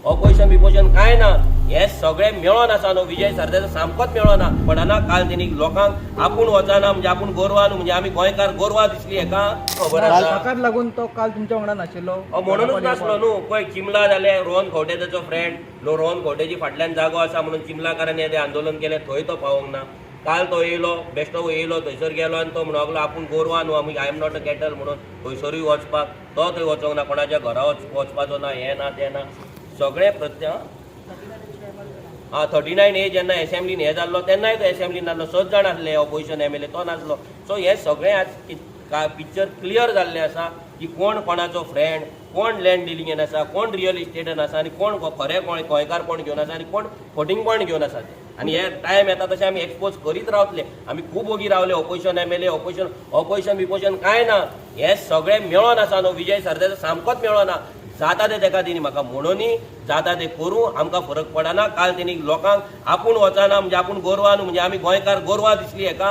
Opposition बिपोजिशन काय ना, हे सगळे मेळोन आसा न्हू. विजय सरदेसाय सामकोच मेळोना. पण हांगा काल तेणी लोकांक आपूण वचना म्हणजे आपूण गोरवान म्हणजे आमी गोंयकार गोरवा दिसली हेका खबर आसा. ताकाच लागून तो काल तुमच्या वांगडा नाशिल्लो. म्हणूनच नासलो न्हू. पळय चिमला जाले रोहन खंवटेचो फ्रेंड रोहन खंवटेची फाटल्यान जागो आसा म्हणून चिमलाकारांनी येदे आंदोलन केलें, थंय तो पावोंक ना. काल तो येयलो, बेश्टो येयलो, थंयसर गेलो आनी तो म्हणून लागलो आपूण गोरवा न्हू, आमी I am not a cattle म्हणून थंयसरूय वचपाक. तो थंय वचोंक ना, कोणाच्या घरा वचपाचो ना, हें ना तें ना. सगळे प्रत्येक 39 ए जेन्ना एसेंब्लीन हें जाल्लो तेन्नाय तो एसेंब्लीन नासलो. 7 जाण आसले ऑपोजिशन एमएलए, तो नासलो. सो हे सगळें आज पिक्चर क्लियर जाल्लें आसा की कोण कोणाचो फ्रेंड, कोण लँड डिलिंगेन आसा, कोण रियल इस्टेटान आसा आनी कोण खरें गोंयकार कोण घेवन आसा आनी कोण फोटींग पॉयंट घेवन आसा ते. आनी हे टायम येता तशें आमी एक्सपोज करीत रावतले. आमी खूब वगी रावले ऑपोजिशन एमएलए, ऑपोजिशन बिपोजिशन काय ना, हे सगळे मेळोन आसा न्हू. विजय सरदेसाय सामकोच मेळोना. जाता ते तेका तेणी म्हाका म्हणूनी जाता ते करूं, आमकां फरक पडना. काल तेणी लोकांक आपूण वचना म्हणजे आपूण गोरवा न्हू म्हणजे आमी गोंयकार गोरवा दिसली हेका.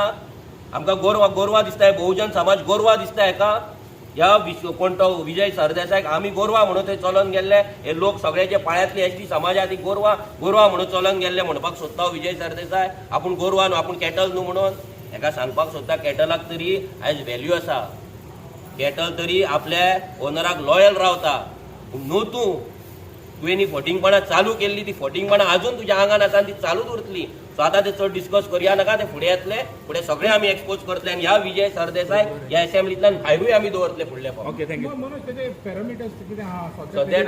आमकां गोरवा दिसताय, बहुजन समाज गोरवा दिसता हेका. ह्या कोण तो विजय सरदेसायक आमी गोरवा म्हणून थंय चलोन गेल्ले. हे लोक सगळ्याचे पाळ्यांतले एसटी समाजा ती गोरवा म्हणून चलोन गेल्ले म्हणपाक सोदता विजय सरदेसाय. आपूण गोरवा न्हू, आपूण कॅटल न्हू म्हणून. हेका सांगपाक सोदता कॅटलाक तरी आयज व्हॅल्यू आसा. कॅटल तरी आपल्या ओनराक लॉयल रावता. न्हू तुवें फोटींगपणां चालू केल्ली, ती फोटींगपणां अजून तुज्या आंगान आसा आनी ती चालूच उरतली. सो आतां ते चड डिस्कस करया नाका, ते फुडें येतले, फुडें सगळे आमी एक्सपोज करतले आनी ह्या विजय सरदेसाय ह्या एसेंब्लींतल्यान भायरूय आमी दवरतले फुडले फावट. Okay, thank you. सध्या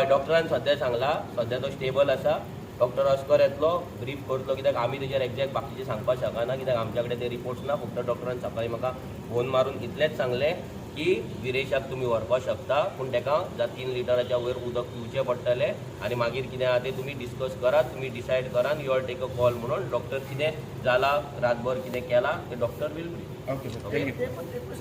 डॉक्टरान सध्या सांगला सध्या तो स्टेबल आसा. डॉक्टर अस्कर येतलो, ब्रीफ करतलो, कित्याक आमी तेजेर एक्झॅक्ट बाकीचे सांगपाक शकना, कित्याक आमच्या कडेन ते रिपोर्ट्स ना. फक्त डॉक्टरान सकाळीं म्हाका फोन मारून इतलेंच सांगलें की विरेशाक तुमी व्हरपाक शकता, पूण ताका 3 लिटराच्या वयर उदक पिवचें पडटलें आनी मागीर कितें आहा तें तुमी डिस्कस करात, तुमी डिसायड करात, you all take a call म्हणून. डॉक्टर कितें जालां, रातभर कितें केलां तें डॉक्टर वील. Okay, thank you.